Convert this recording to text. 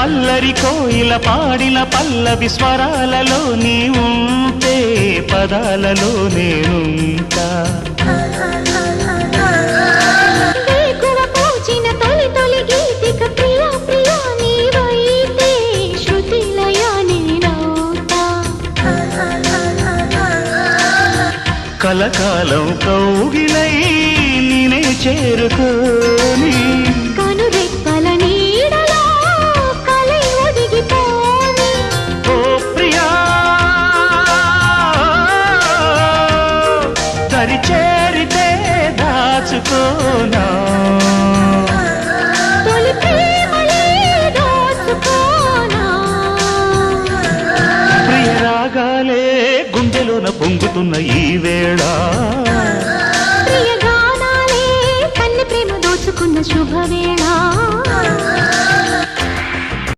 అల్లరి కోయిల పాడిన పల్లవి స్వరాలలో నీ ఉంటే పదాలలో నేనుంటా కలకాలం కౌగిలై నేనే చేరుకోని కనురెప్పల నీడలో కలై ఒదిగిపోని ఓ ప్రియా దరి చేరితే దాచుకోనా తొలి ప్రేమలే దోచుకోనా ప్రియ రాగాలే గుండెలోన పొంగుతున్న ఈ వేళ ప్రియ గానాలే కన్నె ప్రేమ దోచుకున్న శుభవేళ